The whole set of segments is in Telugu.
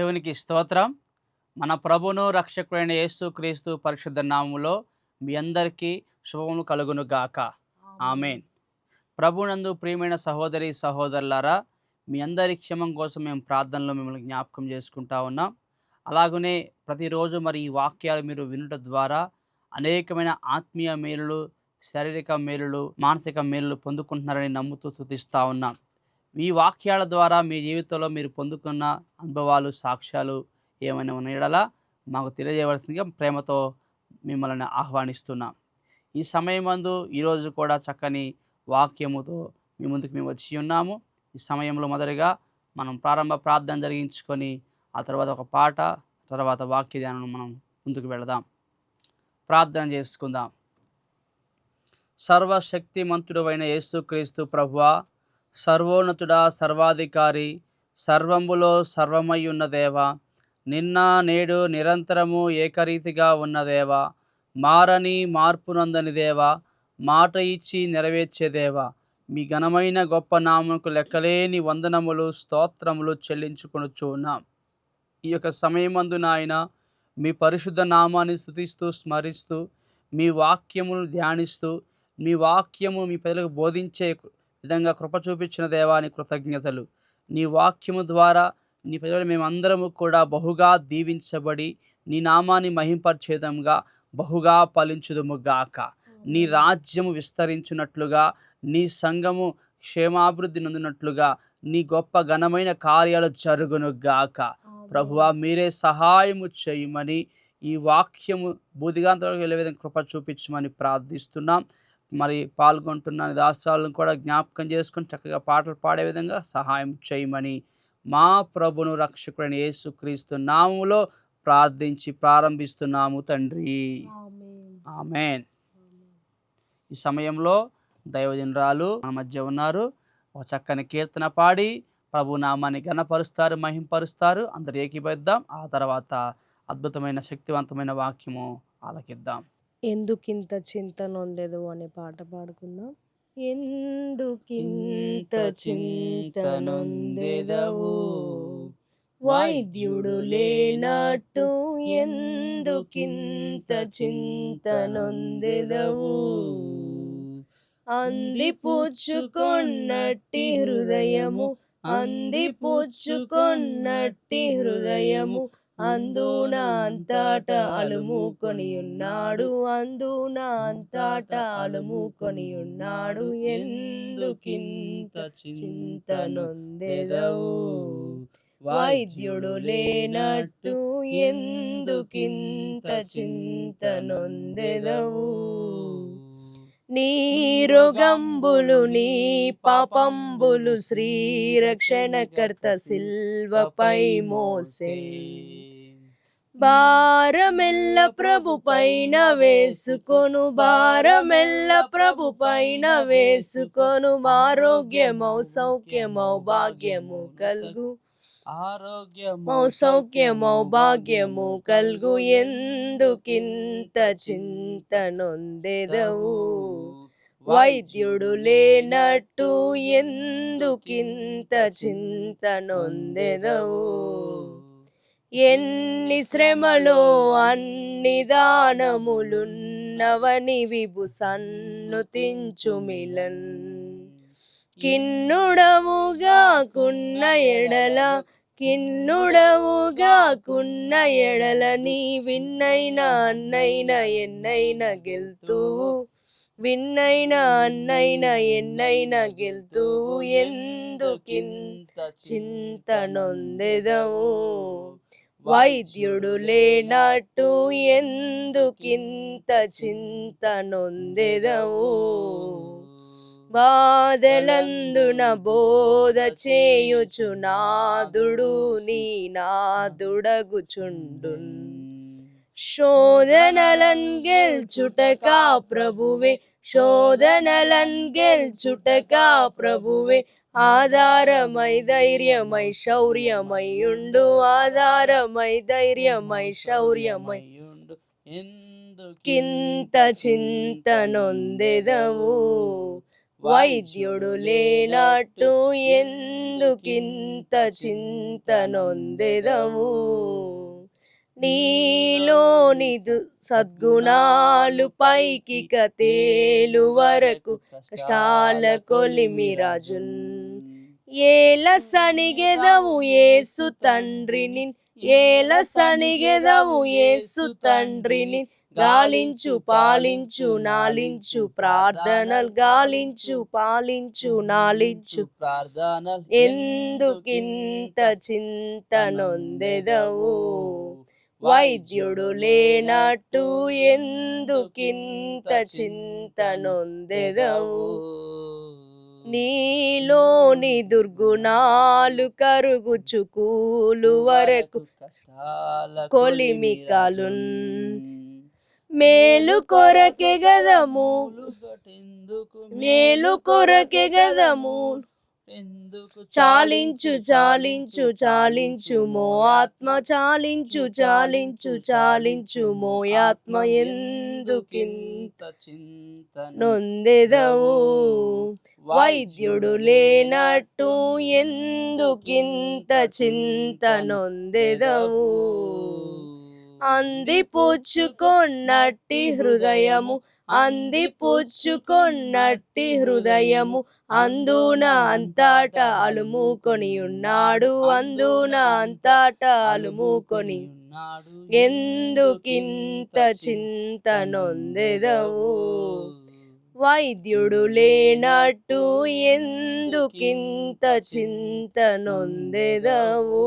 దేవునికి స్తోత్రం. మన ప్రభువును రక్షకుడైన యేసుక్రీస్తు పరిశుద్ధ నామములో మీ అందరికీ శుభములు కలుగును గాక. ఆమేన్. ప్రభునందు ప్రియమైన సహోదరి సహోదరులారా, మీ అందరి క్షేమం కోసం మేము ప్రార్థనలో మిమ్మల్ని జ్ఞాపకం చేసుకుంటా ఉన్నాం. అలాగనే ప్రతిరోజు మరి ఈ వాక్యాలు మీరు వినుట ద్వారా అనేకమైన ఆత్మీయ మేలులు, శారీరక మేలులు, మానసిక మేలులు పొందుకుంటున్నారని నమ్ముతూ స్తుతిస్తా ఉన్నాం. ఈ వాక్యాల ద్వారా మీ జీవితంలో మీరు పొందుకున్న అనుభవాలు, సాక్ష్యాలు ఏమైనా ఉన్న యెడల మాకు తెలియజేయవలసిందిగా ప్రేమతో మిమ్మల్ని ఆహ్వానిస్తున్నాం. ఈ సమయమందు ఈరోజు కూడా చక్కని వాక్యముతో మీ ముందుకు మేము వచ్చి ఉన్నాము. ఈ సమయంలో మొదటిగా మనం ప్రారంభ ప్రార్థన జరిగించుకొని ఆ తర్వాత ఒక పాట, తర్వాత వాక్య ధ్యానం మనం ముందుకు వెళదాం. ప్రార్థన చేసుకుందాం. సర్వశక్తిమంతుడైన యేసుక్రీస్తు ప్రభువా, సర్వోన్నతుడా, సర్వాధికారి, సర్వములో సర్వమై ఉన్న దేవా, నిన్న నేడు నిరంతరము ఏకరీతిగా ఉన్న దేవా, మారని మార్పునందని దేవా, మాట ఇచ్చి నెరవేర్చే దేవా, మీ ఘనమైన గొప్ప నామముకు లెక్కలేని వందనములు, స్తోత్రములు చెల్లించుకొనుచున్నాం. ఈ యొక్క సమయమందు నాయన మీ పరిశుద్ధ నామాన్ని స్తుతిస్తూ స్మరిస్తూ మీ వాక్యమును ధ్యానిస్తూ మీ వాక్యము మీ ప్రజలకు బోధించే విధంగా కృప చూపించిన దేవాని కృతజ్ఞతలు. నీ వాక్యము ద్వారా నీ ప్రజలు మేమందరము కూడా బహుగా దీవించబడి నీ నామాన్ని మహింపరిచేదంగా బహుగా ఫలించుదుము గాక. నీ రాజ్యము విస్తరించున్నట్లుగా, నీ సంఘము క్షేమాభివృద్ధి నొందినట్లుగా నీ గొప్ప ఘనమైన కార్యాలు జరుగును గాక. ప్రభువా, మీరే సహాయము చేయమని, ఈ వాక్యము బూదిగాంతలోకి వెళ్ళే విధంగా కృప చూపించమని ప్రార్థిస్తున్నాం. మరి పాల్గొంటున్న దాసాలను కూడా జ్ఞాపకం చేసుకొని చక్కగా పాటలు పాడే విధంగా సహాయం చేయమని మా ప్రభును రక్షకుడైన యేసుక్రీస్తు నామములో ప్రార్థించి ప్రారంభిస్తున్నాము తండ్రి. ఆమేన్. ఈ సమయంలో దైవజనురాలు మన మధ్య ఉన్నారు. ఒక చక్కని కీర్తన పాడి ప్రభు నామాన్ని ఘనపరుస్తారు, మహింపరుస్తారు. అందరు ఏకీభవిద్దాం. ఆ తర్వాత అద్భుతమైన శక్తివంతమైన వాక్యము ఆలకిద్దాం. ఎందుకింత చింత నొందెదు అనే పాట పాడుకుందాం. ఎందుకింత చింత నొందెదవు, వైద్యుడు లేనట్టు ఎందుకింత చింత నొందెదవు, అందిపుచ్చుకొన్నట్టి హృదయము, అందిపుచ్చుకొన్నట్టి హృదయము, అందున అంతట అలుముకొని ఉన్నాడు, అందున అంతట అలుముకొని ఉన్నాడు. ఎందుకింత చింత నొందెదవు, వైద్యుడు లేనట్టు ఎందుకింత చింత నొందెదవు. నీ రోగంబులు నీ పాపంబులు శ్రీరక్షణకర్త సిల్వపై మోసే, భారమెల్ల ప్రభు పైన వేసుకొను, భారమెల్ల ప్రభు పైన వేసుకొను. ఆరోగ్యమౌ సౌఖ్యమౌ భాగ్యము కల్గు, ఆరోగ్యమౌ సౌఖ్యమౌ భాగ్యము కల్గు. ఎందుకింత చింత నొందెదవు, వైద్యుడు లేనట్టు ఎందుకింత చింత నొందెదవు. ఎన్ని శ్రమలో అన్ని దానములున్నవని విభు సన్నుతించు మిలన్, కిన్నుడవుగా కున్న ఎడల, కిన్నుడవుగా కున్న ఎడల, నీ విన్నైన అన్నైన ఎన్నైన గెల్తువు, విన్నైన అన్నైన ఎన్నైన గెల్తువు. ఎందుకింత చింత నొందెదవు, వైద్యుడు లేనట్టు ఎందుకింత చింత నొందెదవు. బాధలందున బోధ చేయుచు నాదుడు నీ నాదుడగుచుండున్, శోధనలన్ గెల్చుటకా ప్రభువే, శోధనలన్ గెల్చుటకా ప్రభువే. ఆధారమై ధైర్యమై శౌర్యమై ఉండు, ఆధారమై ధైర్యమై శౌర్యమై ఉండు. ఎందుకింత చింత నొందెదవు, వైద్యుడు లేనట్టు ఎందుకింత చింత నొందెదవు. నీలోని సద్గుణాలు పైకిక తేలు వరకు కష్టాల కొలిమి రాజున్. ఏల సనిగెదవు యేసు తండ్రిని, ఏల సనిగెదవు యేసు తండ్రిని. గాలించు పాలించు నాలించు ప్రార్థనలు, గాలించు పాలించు నాలించు ప్రార్థనలు. ఎందుకింత చింత నొందెదవు. వైద్యుడు లేనట్టు ఎందుకింత చింత నొందెదవు. నీలోని దుర్గుణాలు కరుగుచు కూలు వరకు కొలిమి కాలున్. మేలు కొరకే గదము, మేలు కొరకే గదము. చాలించు చాలించు చాలించు మో ఆత్మ, చాలించు చాలించు చాలించు మో ఆత్మ. ఎందుకింత నొందెదవు. వైద్యుడు లేనట్టు ఎందుకింత చింత నొందెదవు. అంది పుచ్చుకొన్నట్టి హృదయము, అంది పుచ్చుకొన్నట్టి హృదయము. అందున అంతటా అలుముకొని ఉన్నాడు, అందున అంతటా అలుముకొని. ఎందుకింత చింత నొందెదవు. వైద్యుడు లేనట్టు ఎందుకింత చింత నొందెదవు.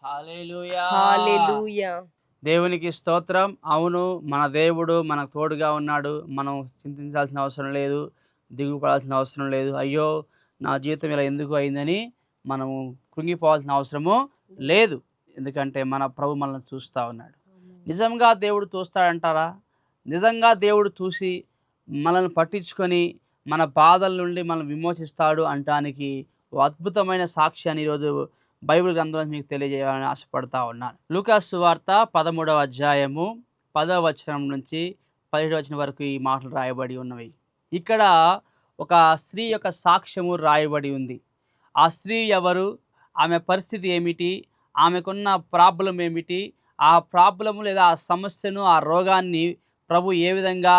హల్లెలూయా. దేవునికి స్తోత్రం. అవును, మన దేవుడు మనకు తోడుగా ఉన్నాడు. మనం చింతించాల్సిన అవసరం లేదు, దిగుపడాల్సిన అవసరం లేదు. అయ్యో నా జీవితం ఇలా ఎందుకు అయిందని మనము కృంగిపోవాల్సిన అవసరము లేదు. ఎందుకంటే మన ప్రభు మనల్ని చూస్తూ ఉన్నాడు. నిజంగా దేవుడు చూస్తాడంటారా? నిజంగా దేవుడు చూసి మనల్ని పట్టించుకొని మన బాధల నుండి మనల్ని విమోచిస్తాడు అంటానికి ఓ అద్భుతమైన సాక్ష్యాన్ని ఈరోజు బైబిల్ గ్రంథంలో మీకు తెలియజేయాలని ఆశపడతా ఉన్నాను. లూకాసు సువార్త 13వ అధ్యాయము 10వ వచనం నుంచి 17వ వచనం వరకు ఈ మాటలు రాయబడి ఉన్నవి. ఇక్కడ ఒక స్త్రీ యొక్క సాక్ష్యము రాయబడి ఉంది. ఆ స్త్రీ ఎవరు, ఆమె పరిస్థితి ఏమిటి, ఆమెకున్న ప్రాబ్లం ఏమిటి, ఆ ప్రాబ్లము లేదా ఆ సమస్యను, ఆ రోగాన్ని ప్రభు ఏ విధంగా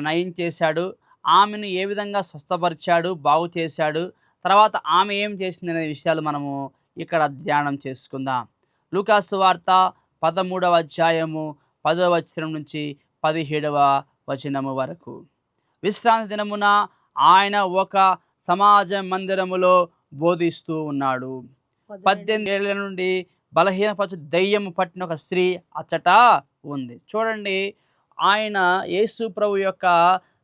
నయం చేశాడు, ఆమెను ఏ విధంగా స్వస్థపరిచాడు, బాగు చేశాడు, తర్వాత ఆమె ఏం చేసింది అనే విషయాలు మనము ఇక్కడ ధ్యానం చేసుకుందాం. లూకాసు సువార్త 13వ అధ్యాయము 10వ వచనం నుంచి 17వ వచనము వరకు. విశ్రాంతి దినమున ఆయన ఒక సమాజ మందిరములో బోధిస్తూ ఉన్నాడు. 18 ఏళ్ల నుండి బలహీనపరచు దయ్యము పట్టిన ఒక స్త్రీ అచ్చట ఉంది. చూడండి, ఆయన యేసు ప్రభు యొక్క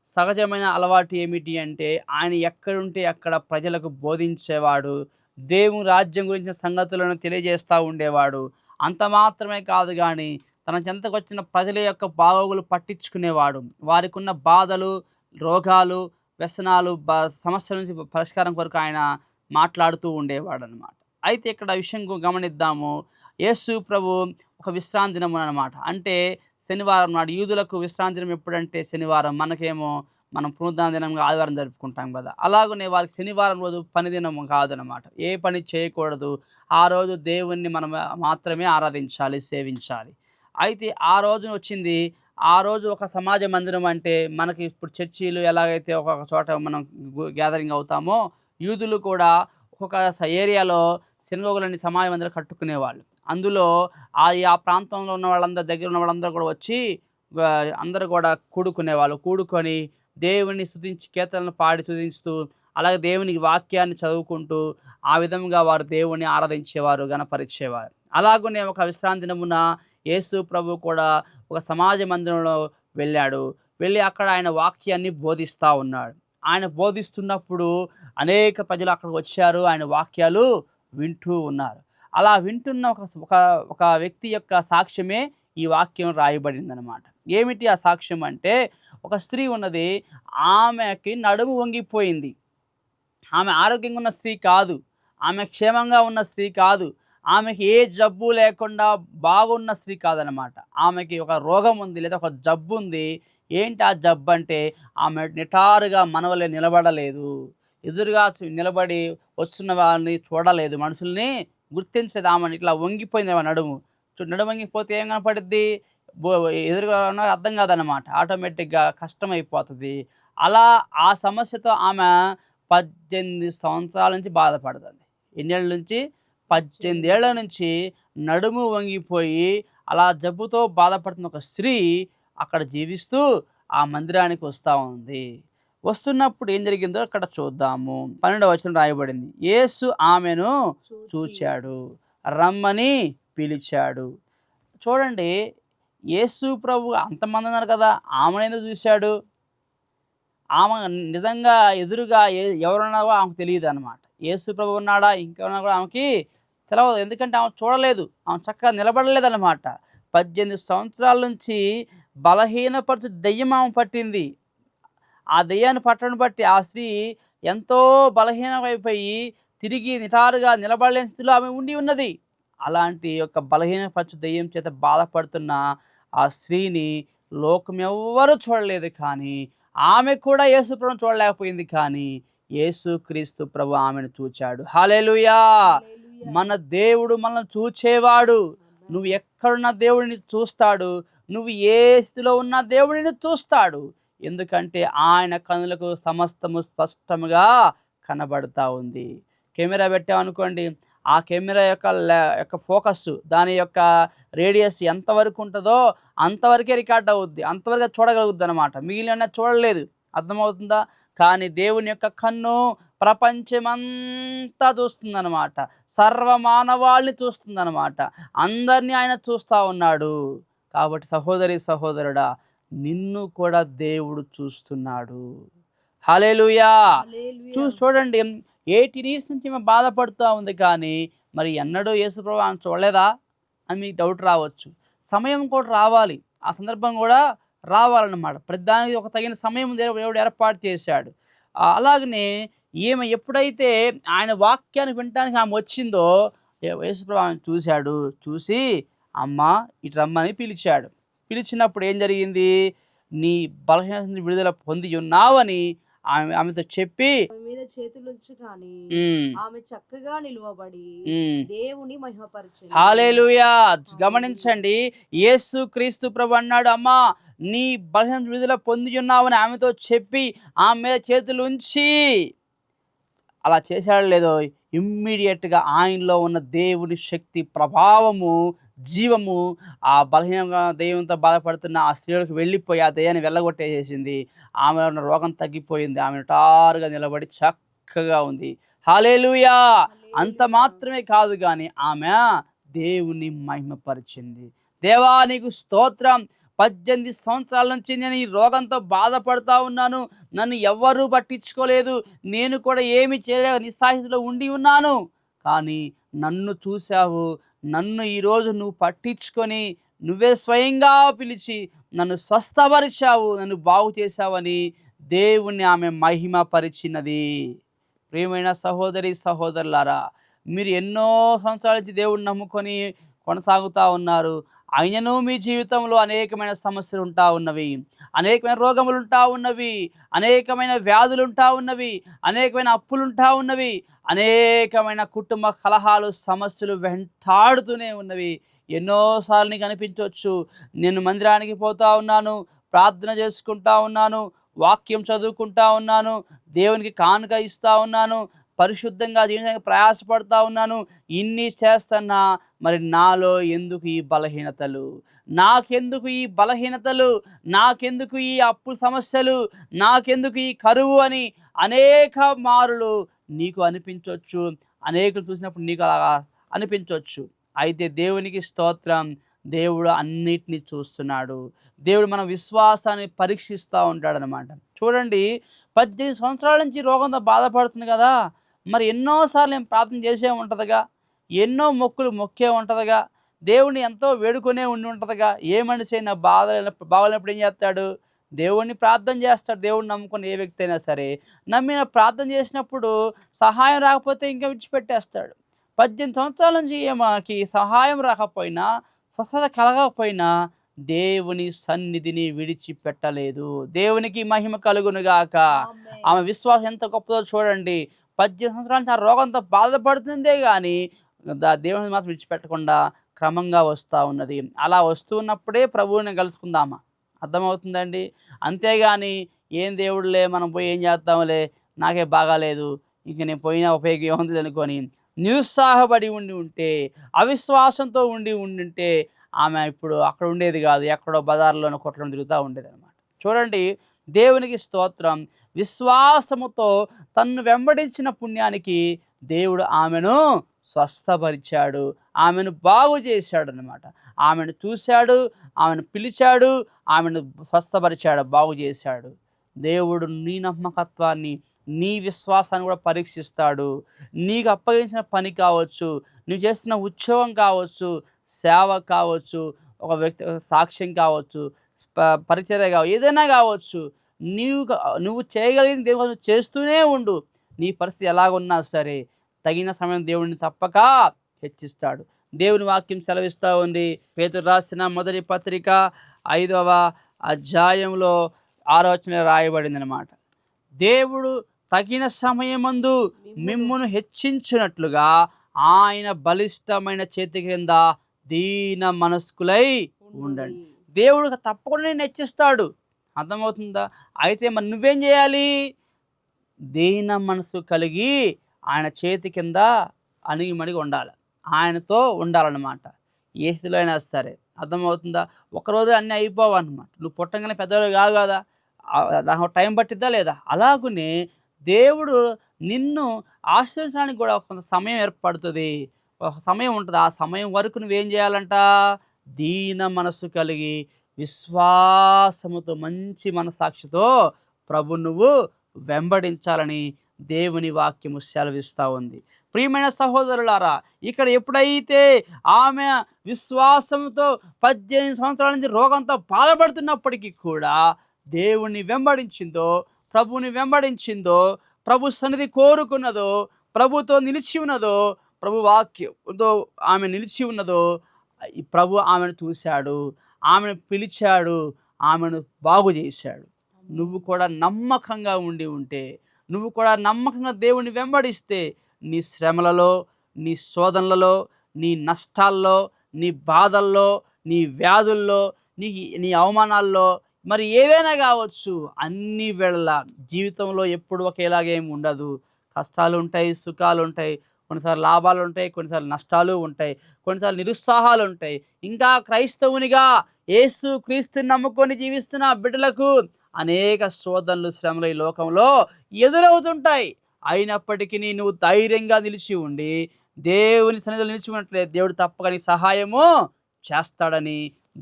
సహజమైన అలవాటు ఏమిటి అంటే ఆయన ఎక్కడుంటే అక్కడ ప్రజలకు బోధించేవాడు, దేవుని రాజ్యం గురించిన సంగతులను తెలియజేస్తూ ఉండేవాడు. అంత మాత్రమే కాదు కానీ తన చెంతకు వచ్చిన ప్రజల యొక్క బాగోగులు పట్టించుకునేవాడు. వారికి ఉన్న బాధలు, రోగాలు, వ్యసనాలు, సమస్యల నుంచి పరిష్కారం కొరకు ఆయన మాట్లాడుతూ ఉండేవాడు అనమాట. అయితే ఇక్కడ విషయం గమనిద్దాము. యేసు ప్రభు ఒక విశ్రాంతి దినం అనమాట. అంటే శనివారం నాడు. యూదులకు విశ్రాంతి దినం ఎప్పుడంటే శనివారం, మనకేమో మనం పునరుద్ధాన దినంగా ఆదివారం జరుపుకుంటాం కదా. అలాగనే వారికి శనివారం రోజు పని దినం కాదనమాట. ఏ పని చేయకూడదు. ఆ రోజు దేవుణ్ణి మనం మాత్రమే ఆరాధించాలి, సేవించాలి. అయితే ఆ రోజు వచ్చింది. ఆ రోజు ఒక సమాజ మందిరం అంటే మనకి ఇప్పుడు చర్చీలు ఎలాగైతే ఒక్కొక్క చోట మనం గ్యాదరింగ్ అవుతామో, యూదులు కూడా ఒక్కొక్క ఏరియాలో సినగోగులని సమాజ మందిరం కట్టుకునేవాళ్ళు. అందులో ఆ ప్రాంతంలో ఉన్న వాళ్ళందరూ, దగ్గర ఉన్న వాళ్ళందరూ కూడా వచ్చి అందరూ కూడా కూడుకునేవాళ్ళు. కూడుకొని దేవుని స్తుతించి కీర్తనలు పాడి స్తుతిస్తూ, అలాగే దేవునికి వాక్యాన్ని చదువుకుంటూ ఆ విధంగా వారు దేవుని ఆరాధించేవారు, గణపరిచేవారు. అలాగనే ఒక విశ్రాంతి దినమున యేసు ప్రభు కూడా ఒక సమాజ మందిరంలో వెళ్ళాడు. వెళ్ళి అక్కడ ఆయన వాక్యాన్ని బోధిస్తూ ఉన్నాడు. ఆయన బోధిస్తున్నప్పుడు అనేక ప్రజలు అక్కడికి వచ్చారు, ఆయన వాక్యాలు వింటూ ఉన్నారు. అలా వింటున్న ఒక వ్యక్తి యొక్క సాక్ష్యమే ఈ వాక్యం రాయబడింది అనమాట. ఏమిటి ఆ సాక్ష్యం అంటే, ఒక స్త్రీ ఉన్నది, ఆమెకి నడుము వంగిపోయింది. ఆమె ఆరోగ్యంగా ఉన్న స్త్రీ కాదు, ఆమె క్షేమంగా ఉన్న స్త్రీ కాదు, ఆమెకి ఏ జబ్బు లేకుండా బాగున్న స్త్రీ కాదనమాట. ఆమెకి ఒక రోగం ఉంది, లేదా ఒక జబ్బు ఉంది. ఏంటి ఆ జబ్బు అంటే, ఆమె నిటారుగా మనవలే నిలబడలేదు. ఎదురుగా నిలబడి వస్తున్న వాళ్ళని చూడలేదు. మనుషుల్ని గుర్తించలేదు. ఆమె ఇట్లా వంగిపోయింది ఆమె నడుము. నడుము వంగిపోతే ఏం కనపడిద్ది? బో ఎదురుగా ఉన్నది అర్థం కాదనమాట. ఆటోమేటిక్‌గా కష్టమైపోతది. అలా ఆ సమస్యతో ఆమె 18 సంవత్సరాల నుంచి బాధపడుతుంది. ఎన్నేళ్ల నుంచి? 18 ఏళ్ల నుంచి నడుము వంగిపోయి, అలా జబ్బుతో బాధపడుతున్న ఒక స్త్రీ అక్కడ జీవిస్తూ ఆ మందిరానికి వస్తా ఉంది. వస్తున్నప్పుడు ఏం జరిగిందో అక్కడ చూద్దాము. 12వ వచనం రాయబడింది. యేసు ఆమెను చూచాడు, రమ్మని పిలిచాడు. చూడండి, యేసు ప్రభు అంతమంది ఉన్నారు కదా! ఆమెనెందుకు చూసాడు? ఆమె నిజంగా ఎదురుగా ఎవరున్నారో ఆమెకు తెలీదనమాట. యేసు ప్రభు ఉన్నాడా, ఇంకెవరున్నా కూడా ఆమెకి తెలవదు. ఎందుకంటే ఆమె చూడలేదు. ఆమె చక్కగా నిలబడలేదనమాట. 18 సంవత్సరాల నుంచి బలహీనపరచు దెయ్యం ఆమె పట్టింది. ఆ దెయ్యాన్ని పట్టడం బట్టి ఆ స్త్రీ ఎంతో బలహీనమైపోయి తిరిగి నిటారుగా నిలబడలేని స్థితిలో ఆమె ఉండి ఉన్నది. అలాంటి యొక్క బలహీనపరచు దెయ్యం చేత బాధపడుతున్న ఆ స్త్రీని లోకం ఎవ్వరూ చూడలేదు. కానీ ఆమె కూడా యేసు ప్రభువుని చూడలేకపోయింది. కానీ యేసుక్రీస్తు ప్రభు ఆమెను చూచాడు. హల్లెలూయా! మన దేవుడు మనల్ని చూచేవాడు. నువ్వు ఎక్కడున్న దేవుడిని చూస్తాడు. నువ్వు ఏ స్థితిలో ఉన్న దేవుడిని చూస్తాడు. ఎందుకంటే ఆయన కనులకు సమస్తము స్పష్టముగా కనబడతా ఉంది. కెమెరా పెట్టామనుకోండి, ఆ కెమెరా యొక్క ఫోకస్, దాని యొక్క రేడియస్ ఎంతవరకు ఉంటుందో అంతవరకే రికార్డ్ అవుద్ది. అంతవరకే చూడగలుగుద్ది అనమాట. మిగిలిన చూడలేదు. అర్థమవుతుందా? కానీ దేవుని యొక్క కన్ను ప్రపంచమంతా చూస్తుందనమాట. సర్వమానవాళిని చూస్తుందనమాట. అందరినీ ఆయన చూస్తూ ఉన్నాడు. కాబట్టి సహోదరి సహోదరుడా, నిన్ను కూడా దేవుడు చూస్తున్నాడు. హల్లెలూయా! చూడండి, 18 ఇయర్స్ నుంచి ఈమె బాధపడుతూ ఉంది. కానీ మరి ఎన్నడూ యేసుప్రభు ఆమెను చూడలేదా అని మీకు డౌట్ రావచ్చు. సమయం కూడా రావాలి. ఆ సందర్భం కూడా రావాలన్నమాట. ప్రతిదానికి ఒక తగిన సమయం దేవుడు ఏర్పాటు చేశాడు. అలాగనే ఈమె ఎప్పుడైతే ఆయన వాక్యాన్ని వినటానికి ఆమె వచ్చిందో, యేసుప్రభు ఆమెను చూశాడు. చూసి, అమ్మా ఇటు రమ్మని పిలిచాడు. పిలిచినప్పుడు ఏం జరిగింది? నీ బలహీనత నుండి విడుదల పొంది ఉన్నావని ఆమెతో చెప్పి ఆమె మీద చేతులుంచి కానీ హ్మ్. ఆమె చక్కగా నిలువబడి హ్మ్. దేవుని మహిమపరిచెను. హల్లెలూయా! గమనించండి, యేసుక్రీస్తు ప్రభు అన్నాడు, అమ్మా నీ బలహీనత నుండి విడుదల పొంది ఉన్నావని ఆమెతో చెప్పి ఆమె మీద చేతులుంచి, అలా చేశాడో లేదో, ఇమ్మీడియట్‌గా ఆయనలో ఉన్న దేవుని శక్తి ప్రభావము, జీవము ఆ బలహీనంగా దెయ్యంతో బాధపడుతున్న ఆ స్త్రీలోకి వెళ్ళిపోయి ఆ దెయ్యాన్ని వెళ్ళగొట్టేసేసింది. ఆమెలో ఉన్న రోగం తగ్గిపోయింది. ఆమె నిటారుగా నిలబడి చక్కగా ఉంది. హల్లెలూయా! అంత మాత్రమే కాదు గాని ఆమె దేవుని మహిమపరిచింది. దేవా నీకు స్తోత్రం. 18 సంవత్సరాల నుంచి నేను ఈ రోగంతో బాధపడతా ఉన్నాను. నన్ను ఎవ్వరూ పట్టించుకోలేదు. నేను కూడా ఏమి చేయలేక నిస్సహాయతలో ఉండి ఉన్నాను. కానీ నన్ను చూసావు. నన్ను ఈరోజు నువ్వు పట్టించుకొని నువ్వే స్వయంగా పిలిచి నన్ను స్వస్థపరిచావు, నన్ను బాగు చేశావని దేవుణ్ణి ఆమె మహిమపరిచినది. ప్రియమైన సహోదరి సహోదరులారా, మీరు ఎన్నో సంవత్సరాల నుంచి దేవుడిని నమ్ముకొని కొనసాగుతూ ఉన్నారు. అయినను మీ జీవితంలో అనేకమైన సమస్యలు ఉంటా ఉన్నవి, అనేకమైన రోగములు ఉంటా ఉన్నవి, అనేకమైన వ్యాధులు ఉంటా ఉన్నవి, అనేకమైన అప్పులు ఉంటా ఉన్నవి, అనేకమైన కుటుంబ కలహాలు సమస్యలు వెంటాడుతూనే ఉన్నవి. ఎన్నోసార్లు నీకు అనిపించవచ్చు, నేను మందిరానికి పోతా ఉన్నాను, ప్రార్థన చేసుకుంటా ఉన్నాను, వాక్యం చదువుకుంటా ఉన్నాను, దేవునికి కానుక ఇస్తూ ఉన్నాను, పరిశుద్ధంగా జీవించడానికి ప్రయాసపడతా ఉన్నాను, ఇన్ని చేస్తున్నా మరి నాలో ఎందుకు ఈ బలహీనతలు, నాకెందుకు ఈ బలహీనతలు, నాకెందుకు ఈ అప్పు సమస్యలు, నాకెందుకు ఈ కరువు అని అనేక మారులు నీకు అనిపించవచ్చు. అనేకులు చూసినప్పుడు నీకు అలా అనిపించవచ్చు. అయితే దేవునికి స్తోత్రం, దేవుడు అన్నిటినీ చూస్తున్నాడు. దేవుడు మన విశ్వాసాన్ని పరీక్షిస్తూ ఉంటాడనమాట. చూడండి, 18 సంవత్సరాల నుంచి రోగంతో బాధపడుతుంది కదా, మరి ఎన్నోసార్లు నేను ప్రార్థన చేసే ఉంటుందిగా, ఎన్నో మొక్కులు మొక్కే ఉంటుందిగా, దేవుణ్ణి ఎంతో వేడుకొనే ఉండి ఉంటుందిగా. ఏ మనిషి అయినా బాగలేనప్పుడు ఏం చేస్తాడు? దేవుణ్ణి ప్రార్థన చేస్తాడు. దేవుడిని నమ్ముకున్న ఏ వ్యక్తి అయినా సరే నమ్మిన ప్రార్థన చేసినప్పుడు సహాయం రాకపోతే ఇంకా విడిచిపెట్టేస్తాడు. 18 సంవత్సరాల నుంచి ఈమెకి సహాయం రాకపోయినా, స్వస్థత కలగకపోయినా దేవుని సన్నిధిని విడిచిపెట్టలేదు. దేవునికి మహిమ కలుగునుగాక. ఆమె విశ్వాసం ఎంత గొప్పదో చూడండి. 18 సంవత్సరాల నుంచి ఆ రోగంతో బాధపడుతుందే గానీ దేవుని మాత్రం విడిచిపెట్టకుండా క్రమంగా వస్తూ ఉన్నది. అలా వస్తూ ఉన్నప్పుడే ప్రభువుని కలుసుకుందామా, అర్థమవుతుందండి. అంతేగాని ఏం దేవుడులే మనం పోయి ఏం చేద్దాంలే, నాకే బాగాలేదు, ఇంక నేను పోయినా ఉపయోగం ఏముంది అనుకొని నిరుత్సాహపడి ఉంటే, అవిశ్వాసంతో ఉంటే ఆమె ఇప్పుడు అక్కడ ఉండేది కాదు, ఎక్కడో బజార్లోనో కొట్లను తిరుగుతూ ఉండేది అనమాట. చూడండి, దేవునికి స్తోత్రం. విశ్వాసముతో తన్ను వెంబడించిన పుణ్యానికి దేవుడు ఆమెను స్వస్థపరిచాడు, ఆమెను బాగు చేశాడు అనమాట. ఆమెను చూశాడు, ఆమెను పిలిచాడు, ఆమెను స్వస్థపరిచాడు, బాగు చేశాడు. దేవుడు నీ నమ్మకత్వాన్ని, నీ విశ్వాసాన్ని కూడా పరీక్షిస్తాడు. నీకు అప్పగించిన పని కావచ్చు, నువ్వు చేస్తున్న ఉద్యోగం కావచ్చు, సేవ కావచ్చు, ఒక వ్యక్తి సాక్ష్యం కావచ్చు, పరిచర్య కావచ్చు, ఏదైనా కావచ్చు. నువ్వు చేయగలిగిన దేవుడు చేస్తూనే ఉండు. నీ పరిస్థితి ఎలాగున్నా సరే తగిన సమయం దేవుడిని తప్పక హెచ్చిస్తాడు. దేవుని వాక్యం సెలవిస్తూ ఉంది. పేతురు రాసిన మొదటి పత్రిక 5వ అధ్యాయంలో 6వ వచనంలో రాయబడింది అనమాట. దేవుడు తగిన సమయమందు మిమ్మును హెచ్చించినట్లుగా ఆయన బలిష్టమైన చేతి క్రింద దీన మనస్కులై ఉండండి. దేవుడు తప్పకుండా నేను హెచ్చిస్తాడు, అర్థమవుతుందా? అయితే మరి నువ్వేం చేయాలి? దీన మనసు కలిగి ఆయన చేతి కింద అణిగిమణిగి ఉండాలి, ఆయనతో ఉండాలన్నమాట. ఏ స్థితిలో అయినా సరే, అర్థమవుతుందా? ఒకరోజు అన్నీ అయిపోవన్నమాట. నువ్వు పుట్టంగానే పెద్దవాడు కాదు కదా, దానికి టైం పట్టిద్దా లేదా? అలాగనే దేవుడు నిన్ను ఆశ్రయించడానికి కూడా కొంత సమయం ఏర్పడుతుంది, ఒక సమయం ఉంటుంది. ఆ సమయం వరకు నువ్వేం చేయాలంట? దీన మనసు కలిగి విశ్వాసముతో మంచి మనసాక్షితో ప్రభు నువ్వు వెంబడించాలని దేవుని వాక్యము సెలవిస్తూ ఉంది. ప్రియమైన సహోదరులారా, ఇక్కడ ఎప్పుడైతే ఆమె విశ్వాసంతో 18 సంవత్సరాల నుంచి రోగంతో బాధపడుతున్నప్పటికీ కూడా దేవుని వెంబడించిందో, ప్రభుని వెంబడించిందో, ప్రభు సన్నిధి కోరుకున్నదో, ప్రభుతో నిలిచి ఉన్నదో, ప్రభు వాక్యంతో ఆమె నిలిచి ఉన్నదో, ప్రభు ఆమెను చూశాడు, ఆమెను పిలిచాడు, ఆమెను బాగు చేశాడు. నువ్వు కూడా నమ్మకంగా ఉంటే, నువ్వు కూడా నమ్మకంగా దేవుని వెంబడిస్తే, నీ శ్రమలలో, నీ శోధనలలో, నీ నష్టాల్లో, నీ బాధల్లో, నీ వ్యాధుల్లో, నీ అవమానాల్లో, మరి ఏదైనా కావచ్చు, అన్ని వేళల జీవితంలో ఎప్పుడు ఒకేలాగేమి ఉండదు. కష్టాలు ఉంటాయి, సుఖాలు ఉంటాయి, కొన్నిసార్లు లాభాలు ఉంటాయి, కొన్నిసార్లు నష్టాలు ఉంటాయి, కొన్నిసార్లు నిరుత్సాహాలు ఉంటాయి. ఇంకా క్రైస్తవునిగా యేసు క్రీస్తుని నమ్ముకొని జీవిస్తున్న బిడ్డలకు అనేక శోధనలు, శ్రమలు ఈ లోకంలో ఎదురవుతుంటాయి. అయినప్పటికీ నువ్వు ధైర్యంగా నిలిచి ఉండి దేవుని సన్నిధిలో నిలిచి ఉన్నట్లయితే దేవుడు తప్పక నీ సహాయము చేస్తాడని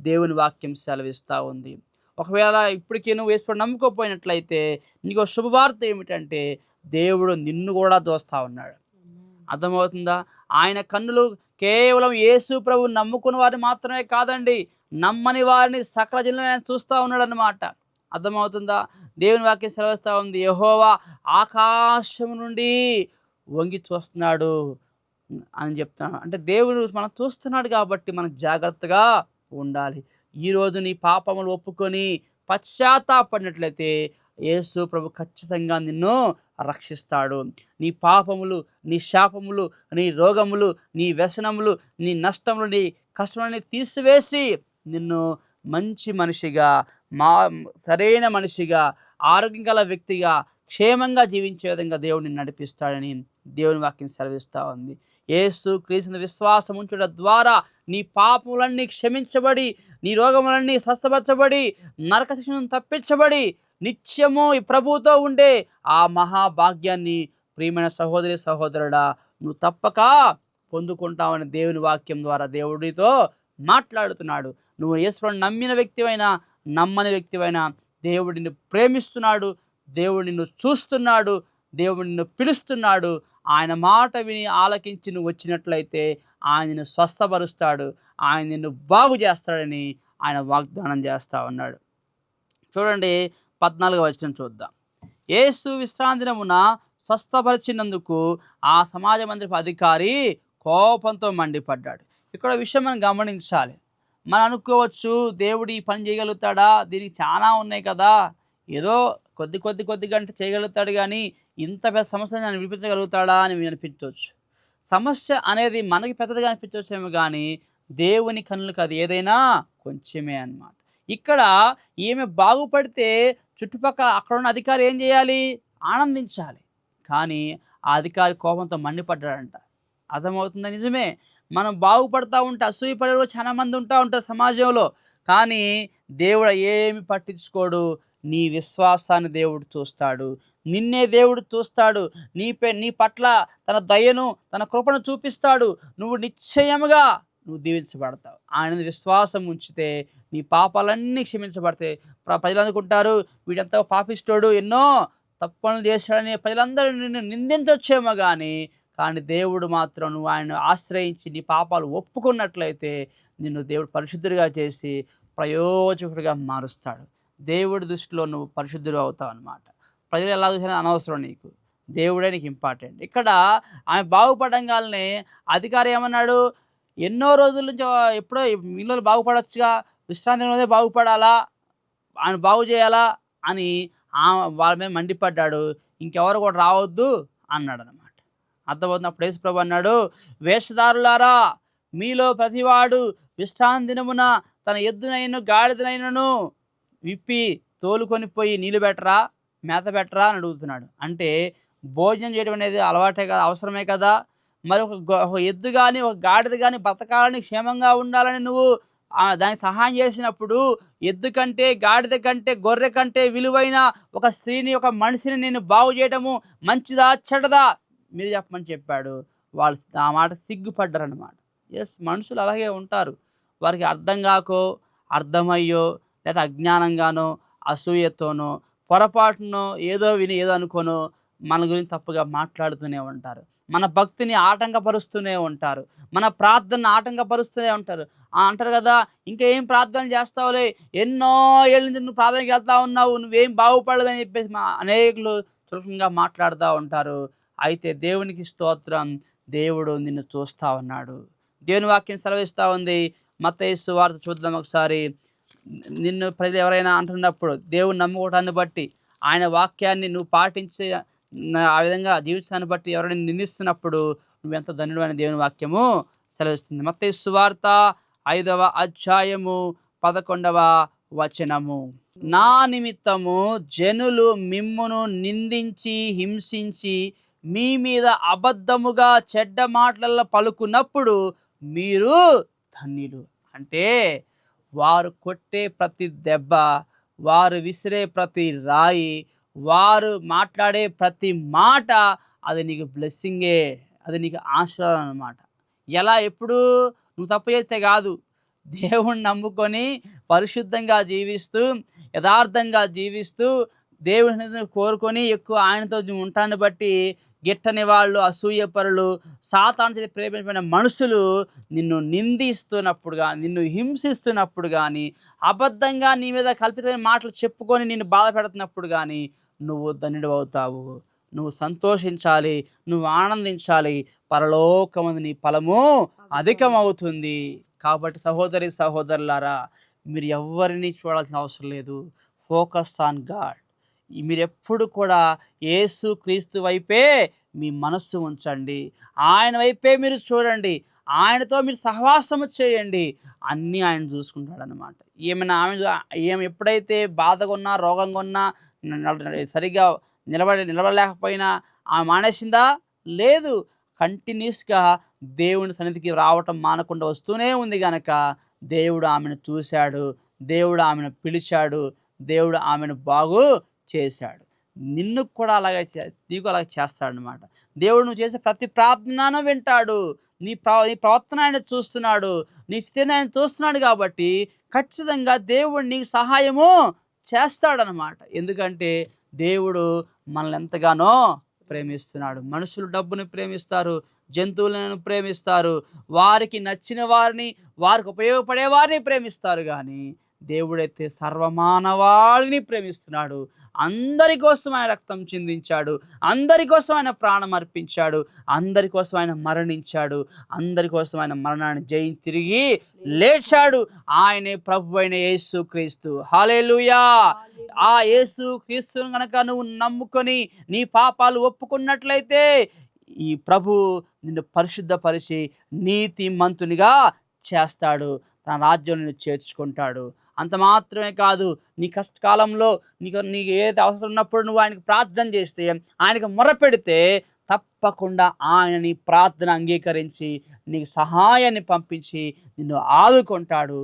దేవుని వాక్యం సెలవిస్తూ ఉంది. ఒకవేళ ఇప్పటికీ నువ్వు యేసుని నమ్ముకోపోయినట్లయితే నీకు శుభవార్త ఏమిటంటే, దేవుడు నిన్ను కూడా దోస్తా ఉన్నాడు, అర్థమవుతుందా? ఆయన కన్నులు కేవలం యేసు ప్రభు నమ్ముకున్న వారిని మాత్రమే కాదండి, నమ్మని వారిని సకల జనులను ఆయన చూస్తూ ఉన్నాడు అన్నమాట. అర్థమవుతుందా? దేవుని వాక్యం సెలవిస్తూ ఉంది, యెహోవా ఆకాశం నుండి వంగి చూస్తున్నాడు అని చెప్తున్నాడు. అంటే దేవుడు మనం చూస్తున్నాడు కాబట్టి మనం జాగ్రత్తగా ఉండాలి. ఈరోజు నీ పాపములు ఒప్పుకొని పశ్చాత్తాపడినట్లయితే యేసు ప్రభు ఖచ్చితంగా నిన్ను రక్షిస్తాడు. నీ పాపములు, నీ శాపములు, నీ రోగములు, నీ వ్యసనములు, నీ నష్టములు, నీ కష్టములని తీసివేసి నిన్ను మంచి మనిషిగా, సరైన మనిషిగా, ఆరోగ్యం గల వ్యక్తిగా, క్షేమంగా జీవించే విధంగా దేవుడిని నడిపిస్తాడని దేవుని వాక్యం సెలవిస్తూ ఉంది. యేసు క్రీస్తుని విశ్వాసం ఉంచడం ద్వారా నీ పాపములన్నీ క్షమించబడి, నీ రోగములన్నీ స్వస్థపరచబడి, నరక శిక్షను తప్పించబడి, నిత్యము ఈ ప్రభువుతో ఉండే ఆ మహాభాగ్యాన్ని ప్రియమైన సహోదరి సహోదరుడా నువ్వు తప్పక పొందుకుంటావని దేవుని వాక్యం ద్వారా దేవుడితో మాట్లాడుతున్నాడు. నువ్వు యేసుని నమ్మిన వ్యక్తివైనా, నమ్మని వ్యక్తివైనా దేవుడు నిన్ను ప్రేమిస్తున్నాడు, దేవుడు నిన్ను చూస్తున్నాడు, దేవుడు నిన్ను పిలుస్తున్నాడు. ఆయన మాట విని ఆలకించి నువ్వు వచ్చినట్లయితే ఆయన నిన్ను స్వస్థపరుస్తాడు, ఆయన నిన్ను బాగు చేస్తాడని ఆయన వాగ్దానం చేస్తూ ఉన్నాడు. చూడండి, 14వ వచనం చూద్దాం. యేసు విశ్రాంతి దినమున స్వస్థపరిచినందుకు ఆ సమాజ మందిరపు అధికారి కోపంతో మండిపడ్డాడు. ఇక్కడ విషయం మనం గమనించాలి. మనం అనుకోవచ్చు, దేవుడు ఈ పని చేయగలుగుతాడా, దీనికి చాలా ఉన్నాయి కదా, ఏదో కొద్ది గంట చేయగలుగుతాడు కానీ ఇంత పెద్ద సమస్య నన్ను విడిపించగలుగుతాడా అని మీరు అనిపించవచ్చు. సమస్య అనేది మనకి పెద్దదిగా అనిపించవచ్చేమో కానీ దేవుని కన్నులకు అది ఏదైనా కొంచెమే అన్నమాట. ఇక్కడ ఈమె బాగుపడితే చుట్టుపక్కల అక్కడున్న అధికారి ఏం చేయాలి? ఆనందించాలి. కానీ ఆ అధికారి కోపంతో మండిపడ్డాడంట. అర్థమవుతుందా? నిజమే, మనం బాగుపడతా ఉంటే అసూయపడే వాళ్ళు చాలా మంది ఉంటారు సమాజంలో. కానీ దేవుడు ఏమి పట్టించుకోడు. నీ విశ్వాసాన్ని దేవుడు చూస్తాడు, నిన్నే దేవుడు చూస్తాడు. నీ పట్ల తన దయను తన కృపను చూపిస్తాడు. నువ్వు నిశ్చయముగా నువ్వు దీవించబడతావు. ఆయన విశ్వాసం ఉంచితే నీ పాపాలన్నీ క్షమించబడతాయి. ప్రజలు అనుకుంటారు, వీడంతా పాపిస్తోడు, ఎన్నో తప్పులు చేశాడని ప్రజలందరూ నిన్ను నిందించవచ్చేమో కానీ దేవుడు మాత్రం నువ్వు ఆయన ఆశ్రయించి నీ పాపాలు ఒప్పుకున్నట్లయితే నిన్ను దేవుడు పరిశుద్ధుడిగా చేసి ప్రయోజకుడిగా మారుస్తాడు. దేవుడి దృష్టిలో నువ్వు పరిశుద్ధుడు అవుతావు అన్నమాట. ప్రజలు ఎలా చూసినా అనవసరం, నీకు దేవుడే నీకు ఇంపార్టెంట్. ఇక్కడ ఆమె బాగుపడంగానే అధికారి ఏమన్నాడు? ఎన్నో రోజుల నుంచి ఎప్పుడో మీలో బాగుపడొచ్చుగా, విశ్రాంతి రోజే బాగుపడాలా, ఆయన బాగు చేయాలా అని వాళ్ళ మీద మండిపడ్డాడు. ఇంకెవరు కూడా రావద్దు అన్నాడు అనమాట. అర్థమవుతుంది. అప్పుడు యేసు ప్రభు అన్నాడు, వేషధారులారా, మీలో ప్రతివాడు విశ్రాంతి దినమున తన ఎద్దునైనను గాడిదనైనను విప్పి తోలుకొని పోయి నీళ్ళు పెట్టరా, మేత పెట్టరా అని అడుగుతున్నాడు. అంటే భోజనం చేయడం అనేది అలవాటే కదా, అవసరమే కదా. మరి ఒక ఎద్దు కానీ ఒక గాడిద కానీ బతకాలని, క్షేమంగా ఉండాలని నువ్వు దానికి సహాయం చేసినప్పుడు ఎద్దు కంటే, గాడిద కంటే, గొర్రె కంటే విలువైన ఒక స్త్రీని, ఒక మనిషిని నేను బాగు చేయడము మంచిదా చెడ్డదా మీరు చెప్పమని చెప్పాడు. వాళ్ళు ఆ మాట సిగ్గుపడ్డారన్నమాట. ఎస్, మనుషులు అలాగే ఉంటారు. వారికి అర్థం కాకో, అర్థమయ్యో, లేదా అజ్ఞానంగానో, అసూయతోనో, పొరపాటునో ఏదో విని ఏదో అనుకోనో మన గురించి తప్పుగా మాట్లాడుతూనే ఉంటారు. మన భక్తిని ఆటంకపరుస్తూనే ఉంటారు. మన ప్రార్థనను ఆటంకపరుస్తూనే ఉంటారు. అంటారు కదా, ఇంకా ఏం ప్రార్థన చేస్తావులే, ఎన్నో ఏళ్ళ నుంచి నువ్వు ప్రార్థనకి వెళ్తా ఉన్నావు, నువ్వేం బాగుపడదని చెప్పేసి అనేకులు చులకంగా మాట్లాడుతూ ఉంటారు. అయితే దేవునికి స్తోత్రం, దేవుడు నిన్ను చూస్తూ ఉన్నాడు. దేవుని వాక్యం సెలవిస్తూ ఉంది. మత్తయి సువార్త చూద్దాం ఒకసారి. నిన్ను ప్రజలు ఎవరైనా అంటున్నప్పుడు దేవుని నమ్ముకోవటాన్ని బట్టి, ఆయన వాక్యాన్ని నువ్వు పాటించే ఆ విధంగా జీవితాన్ని బట్టి ఎవరైనా నిందిస్తున్నప్పుడు నువ్వెంత ధన్యుడు అని దేవుని వాక్యము సెలవిస్తుంది. మత్తయి సువార్త 5వ అధ్యాయము 11వ వచనము. నా నిమిత్తము జనులు మిమ్మును నిందించి హింసించి మీ మీద అబద్ధముగా చెడ్డ మాటలలో పలుకున్నప్పుడు మీరు ధన్యులు. అంటే వారు కొట్టే ప్రతి దెబ్బ, వారు విసిరే ప్రతి రాయి, వారు మాట్లాడే ప్రతి మాట అది నీకు బ్లెస్సింగే, అది నీకు ఆశీర్వాదం అన్నమాట. ఎలా? ఎప్పుడు? నువ్వు తప్పు చేస్తే కాదు, దేవుణ్ణి నమ్ముకొని పరిశుద్ధంగా జీవిస్తూ, యథార్థంగా జీవిస్తూ, దేవుని కోరుకొని ఎక్కువ ఆయనతో ఉంటాన్ని బట్టి గిట్టని వాళ్ళు, అసూయపరులు, సాతాను ప్రేమించిన మనుషులు నిన్ను నిందిస్తున్నప్పుడు కానీ, నిన్ను హింసిస్తున్నప్పుడు కానీ, అబద్ధంగా నీ మీద కల్పితమైన మాటలు చెప్పుకొని నిన్ను బాధ పెడుతున్నప్పుడు కానీ నువ్వు ధన్యుడు అవుతావు. నువ్వు సంతోషించాలి, నువ్వు ఆనందించాలి. పరలోకమందు నీ ఫలము అధికమవుతుంది. కాబట్టి సహోదరి సహోదరులారా, మీరు ఎవరిని చూడాల్సిన అవసరం లేదు. Focus on God. మీరు ఎప్పుడు కూడా యేసు క్రీస్తు వైపే మీ మనస్సు ఉంచండి, ఆయన వైపే మీరు చూడండి, ఆయనతో మీరు సహవాసము చేయండి. అన్నీ ఆయన చూసుకుంటాడనమాట. ఏమి ఎప్పుడైతే బాధగా ఉన్నా, రోగంగా ఉన్నా, సరిగ్గా నిలబడలేకపోయినా ఆమె మానేసిందా? లేదు. కంటిన్యూస్గా దేవుని సన్నిధికి రావటం మానకుండా వస్తూనే ఉంది కనుక దేవుడు ఆమెను చూశాడు, దేవుడు ఆమెను పిలిచాడు, దేవుడు ఆమెను బాగు చేశాడు. నిన్ను కూడా నీకు అలాగే చేస్తాడనమాట. దేవుడు నువ్వు చేసే ప్రతి ప్రార్థనను వింటాడు. నీ ప్రవర్తన ఆయన చూస్తున్నాడు, నీ స్థితిని ఆయన చూస్తున్నాడు. కాబట్టి ఖచ్చితంగా దేవుడు నీకు సహాయము చేస్తాడనమాట. ఎందుకంటే దేవుడు మనల్ని ఎంతగానో ప్రేమిస్తున్నాడు. మనుషులు డబ్బును ప్రేమిస్తారు, జంతువులను ప్రేమిస్తారు, వారికి నచ్చిన వారిని, వారికి ఉపయోగపడే వారిని ప్రేమిస్తారు. కానీ దేవుడైతే సర్వమానవాళిని ప్రేమిస్తున్నాడు. అందరి కోసం ఆయన రక్తం చిందించాడు, అందరి కోసం ఆయన ప్రాణం అర్పించాడు, అందరి కోసం ఆయన మరణించాడు, అందరి కోసం ఆయన మరణాన్ని జయించి తిరిగి లేచాడు. ఆయనే ప్రభు అయిన యేసు క్రీస్తు. హల్లెలూయా. ఆ యేసు క్రీస్తును గనక నువ్వు నమ్ముకొని నీ పాపాలు ఒప్పుకున్నట్లయితే ఈ ప్రభు నిన్ను పరిశుద్ధపరిచి నీతిమంతునిగా చేస్తాడు, తన రాజ్యం నిన్ను చేర్చుకుంటాడు. అంత మాత్రమే కాదు, నీ కష్టకాలంలో నీకు ఏది అవసరం ఉన్నప్పుడు నువ్వు ఆయనకు ప్రార్థన చేస్తే, ఆయనకు మొరపెడితే తప్పకుండా ఆయన నీ ప్రార్థన అంగీకరించి నీకు సహాయాన్ని పంపించి నిన్ను ఆదుకుంటాడు,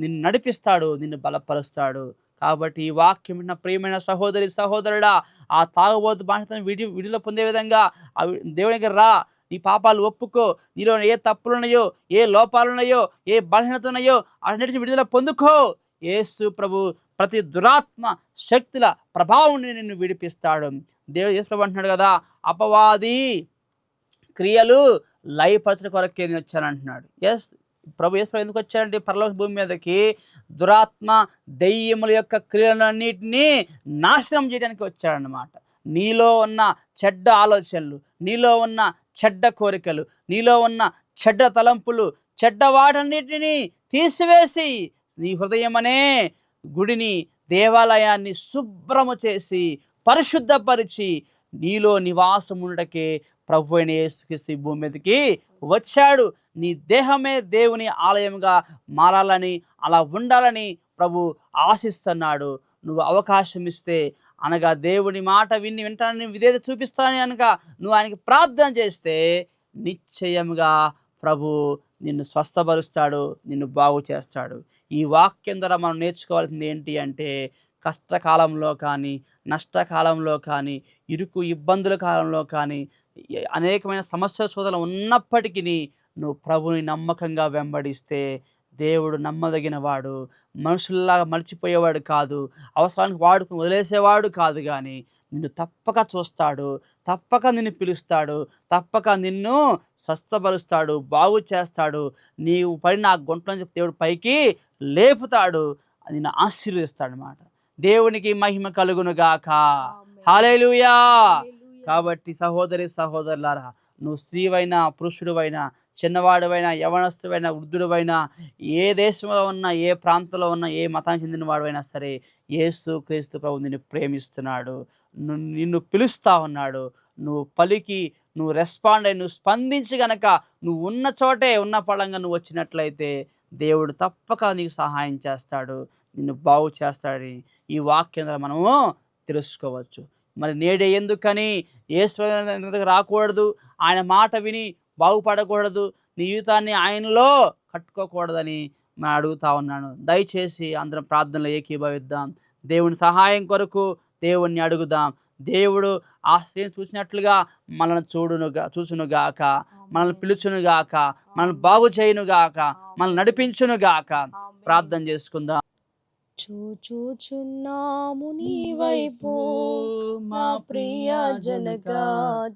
నిన్ను నడిపిస్తాడు, నిన్ను బలపరుస్తాడు. కాబట్టి ఈ వాక్యం నా ప్రియమైన సహోదరి సహోదరుడా, ఆ తాగుబోతు బానిసతనం విడుదల పొందే విధంగా దేవుని దగ్గర రా, నీ పాపాలు ఒప్పుకో, నీలో ఏ తప్పులున్నాయో, ఏ లోపాలున్నాయో, ఏ బలహీనత ఉన్నాయో అన్నిటిని విడుదల పొందుకో. యేసు ప్రభు ప్రతి దురాత్మ శక్తుల ప్రభావం నుండి నిన్ను విడిపిస్తాడు. యేసు ప్రభు అంటున్నాడు కదా, అపవాది క్రియలు లయపరచడం కొరకే నేను వచ్చానంటున్నాడు. యేసు ప్రభు ఎందుకు వచ్చాడంటే పరలోక భూమి మీదకి దురాత్మ దెయ్యముల యొక్క క్రియలన్నిటినీ నాశనం చేయడానికి వచ్చాడనమాట. నీలో ఉన్న చెడ్డ ఆలోచనలు, నీలో ఉన్న చెడ్డ కోరికలు, నీలో ఉన్న చెడ్డ తలంపులు, చెడ్డ వాటన్నిటిని తీసివేసి నీ హృదయం అనే గుడిని, దేవాలయాన్ని శుభ్రము చేసి పరిశుద్ధపరిచి నీలో నివాసం ఉండటకే ప్రభు అయిన యేసుక్రీస్తు ఈ భూమి మీదకి వచ్చాడు. నీ దేహమే దేవుని ఆలయంగా మారాలని, అలా ఉండాలని ప్రభు ఆశిస్తున్నాడు. నువ్వు అవకాశం ఇస్తే, అనగా దేవుని మాట వింటానని విధేయత చూపిస్తానని అనగా నువ్వు ఆయనకి ప్రార్థన చేస్తే నిశ్చయముగా ప్రభు నిన్ను స్వస్థపరుస్తాడు, నిన్ను బాగు చేస్తాడు. ఈ వాక్యం ద్వారా మనం నేర్చుకోవాల్సింది ఏంటి అంటే, కష్టకాలంలో కానీ, నష్టకాలంలో కానీ, ఇరుకు ఇబ్బందుల కాలంలో కానీ, అనేకమైన సమస్యల శోధనలు ఉన్నప్పటికీ నువ్వు ప్రభుని నమ్మకంగా వెంబడిస్తే దేవుడు నమ్మదగిన వాడు, మనుషుల్లాగా మర్చిపోయేవాడు కాదు, అవసరానికి వాడుకుని వదిలేసేవాడు కాదు. కానీ నిన్ను తప్పక చూస్తాడు, తప్పక నిన్ను పిలుస్తాడు, తప్పక నిన్ను స్వస్థపరుస్తాడు, బాగు చేస్తాడు. నీవు పడిన ఆ గుంటలో నుంచి దేవుడు పైకి లేపుతాడు, నిన్ను ఆశీర్వదిస్తాడు అన్నమాట. దేవునికి మహిమ కలుగును గాక. హల్లెలూయా. కాబట్టి సహోదరి సహోదరులారా, నువ్వు స్త్రీవైనా, పురుషుడివైనా, చిన్నవాడివైనా, యవనస్తువైనా, వృద్ధుడివైనా, ఏ దేశంలో ఉన్నా, ఏ ప్రాంతంలో ఉన్నా, ఏ మతానికి చెందిన వాడివైనా సరే, యేసు క్రీస్తు ప్రభు నిన్ను ప్రేమిస్తున్నాడు, నిన్ను పిలుస్తా ఉన్నాడు. నువ్వు పలికి, నువ్వు రెస్పాండ్ అయ్యి, నువ్వు స్పందించి గనక నువ్వు ఉన్న చోటే ఉన్న పడంగా నువ్వు వచ్చినట్లయితే దేవుడు తప్పక నీకు సహాయం చేస్తాడు, నిన్ను బాగు చేస్తాడని ఈ వాక్యం ద్వారా మనము తెలుసుకోవచ్చు. మరి నేడే ఎందుకని యేసు దగ్గరకు రాకూడదు, ఆయన మాట విని బాగుపడకూడదు, నీ జీవితాన్ని ఆయనలో కట్టుకోకూడదని నేను అడుగుతా ఉన్నాను. దయచేసి అందరం ప్రార్థనలో ఏకీభవిద్దాం. దేవుని సహాయం కొరకు దేవుణ్ణి అడుగుదాం. దేవుడు ఆ స్త్రీని చూసినట్లుగా మనల్ని చూసునుగాక, మనల్ని పిలుచునుగాక, మనల్ని బాగు చేయునుగాక, మనల్ని నడిపించునుగాక. ప్రార్థన చేసుకుందాం. చూచుచున్నాము నీ వైపు మా ప్రియ జనగా,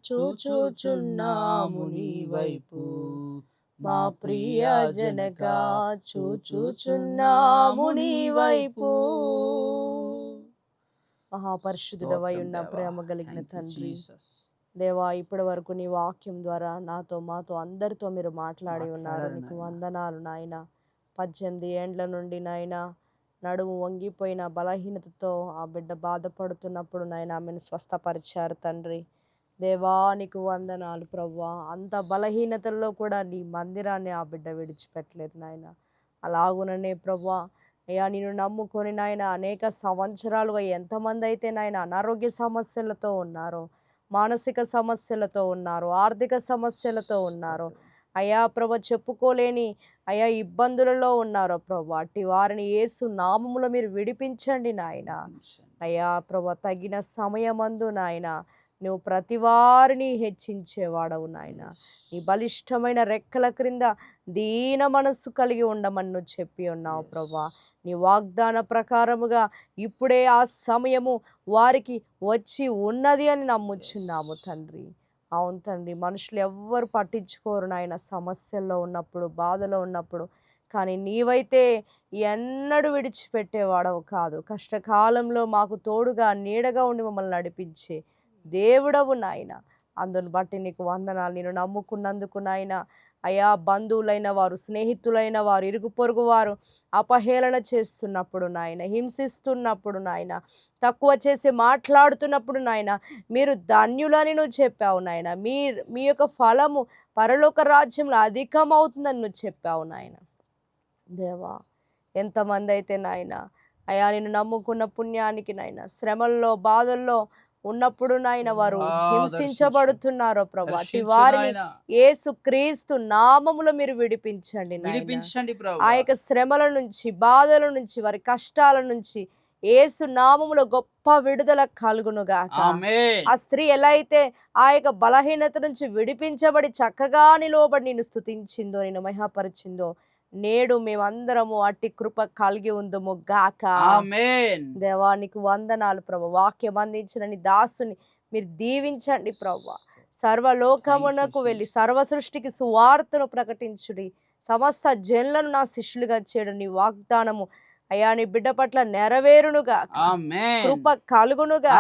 చూచుచున్నాము నీ వైపు మా ప్రియ జనగా, చూచుచున్నాము నీ వైపు. మహాపరిశుద్ధుడవై ఉన్న ప్రేమ కలిగిన తండ్రి దేవా, ఇప్పటి వరకు నీ వాక్యం ద్వారా నాతో మాతో అందరితో మీరు మాట్లాడి ఉన్నారు. నీకు వందనాలు నాయన. 18 ఏండ్ల నుండి నాయన నడుము వంగిపోయిన బలహీనతతో ఆ బిడ్డ బాధపడుతున్నప్పుడు నాయన ఆమెను స్వస్థపరిచారు తండ్రి. దేవా నీకు వందనాలు ప్రభువా. అంత బలహీనతల్లో కూడా నీ మందిరాన్ని ఆ బిడ్డ విడిచిపెట్టలేదు నాయన. అలాగుననే ప్రభువా, అయ్యా నిన్ను నమ్ముకొని నాయన అనేక సంవత్సరాలుగా ఎంతమంది అయితే నాయన అనారోగ్య సమస్యలతో ఉన్నారో, మానసిక సమస్యలతో ఉన్నారో, ఆర్థిక సమస్యలతో ఉన్నారో, అయ్యా ప్రభు చెప్పుకోలేని అయ్యా ఇబ్బందులలో ఉన్నారో ప్రభు, అట్టి వారిని యేసు నామములో మీరు విడిపించండి నాయన. అయ్యా ప్రభు తగిన సమయమందు నాయన నువ్వు ప్రతి వారిని హెచ్చించేవాడవు నాయన. నీ బలిష్టమైన రెక్కల క్రింద దీన మనస్సు కలిగి ఉండమని నువ్వు చెప్పి ఉన్నావు ప్రభా. నీ వాగ్దాన ప్రకారముగా ఇప్పుడే ఆ సమయము వారికి వచ్చి ఉన్నది అని నమ్ముచున్నాము తండ్రి. అవును తండ్రి, మనుషులు ఎవ్వరు పట్టించుకోరు నాయన. సమస్యల్లో ఉన్నప్పుడు, బాధలో ఉన్నప్పుడు, కానీ నీవైతే ఎన్నడూ విడిచిపెట్టేవాడవు కాదు. కష్టకాలంలో మాకు తోడుగా నీడగా ఉండి మమ్మల్ని నడిపించే దేవుడవు నాయన. అందును బట్టి నీకు వందనాలు. నేను నమ్ముకున్నందుకు నాయన. అయా, బంధువులైన వారు, స్నేహితులైన వారు, ఇరుగు పొరుగు వారు అపహేళన చేస్తున్నప్పుడు నాయన, హింసిస్తున్నప్పుడు నాయన, తక్కువ చేసి మాట్లాడుతున్నప్పుడు నాయన, మీరు ధన్యులని నువ్వు చెప్పావు నాయన. మీ యొక్క ఫలము పరలోక రాజ్యంలో అధికమవుతుందని నువ్వు చెప్పావు నాయన. దేవా, ఎంతమంది అయితే నాయన అయా నిన్ను నమ్ముకున్న పుణ్యానికి నాయన శ్రమల్లో బాధల్లో ఉన్నప్పుడు నాయన వారు హింసించబడుతున్నారో ప్రభు, అట్టి వారిని యేసుక్రీస్తు నామములో మీరు విడిపించండి నాయన. ఆ యొక్క శ్రమల నుంచి, బాధల నుంచి, వారి కష్టాల నుంచి యేసు నామములో గొప్ప విడుదల కలుగునుగాక. ఆ స్త్రీ ఎలా అయితే ఆ యొక్క బలహీనత నుంచి విడిపించబడి చక్కగా నిలువబడి నిన్ను స్తుతించిందో, నిన్ను మహిమపరిచిందో, నేడు మేమందరము అట్టి కృప కలిగి ఉందుము గాక. దేవానికి వందనాలు ప్రభు. వాక్యం అందించిన నీ దాసుని మీరు దీవించండి ప్రభు. సర్వలోకమునకు వెళ్ళి సర్వ సృష్టికి సువార్తను ప్రకటించుడి, సమస్త జనులను నా శిష్యులుగా చేయడం నీ వాగ్దానము అయ్యా నీ బిడ్డ పట్ల నెరవేరునుగా, కృప కలుగునుగా,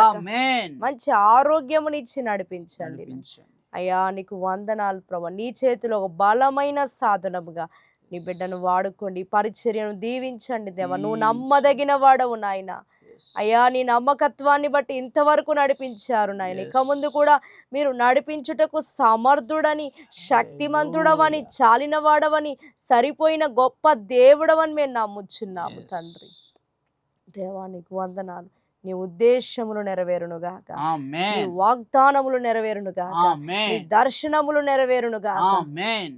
మంచి ఆరోగ్యమునిచ్చి నడిపించండి అయ్యా. నీకు వందనాలు ప్రభు. నీ చేతిలో ఒక బలమైన సాధనముగా నీ బిడ్డను వాడుకోండి, పరిచర్యను దీవించండి దేవా. నువ్వు నమ్మదగిన వాడవు నాయన. అయ్యా, నీ నమ్మకత్వాన్ని బట్టి ఇంతవరకు నడిపించారు నాయన. ఇక ముందు కూడా మీరు నడిపించుటకు సమర్థుడని, శక్తిమంతుడవని, చాలిన వాడవని, సరిపోయిన గొప్ప దేవుడవని మేము నమ్ముచున్నాము తండ్రి. దేవానికి వందనాలు. నీ ఉద్దేశములు నెరవేరునుగాక, నీ వాగ్దానములు నెరవేరునుగాక, నీ దర్శనములు నెరవేరునుగాక.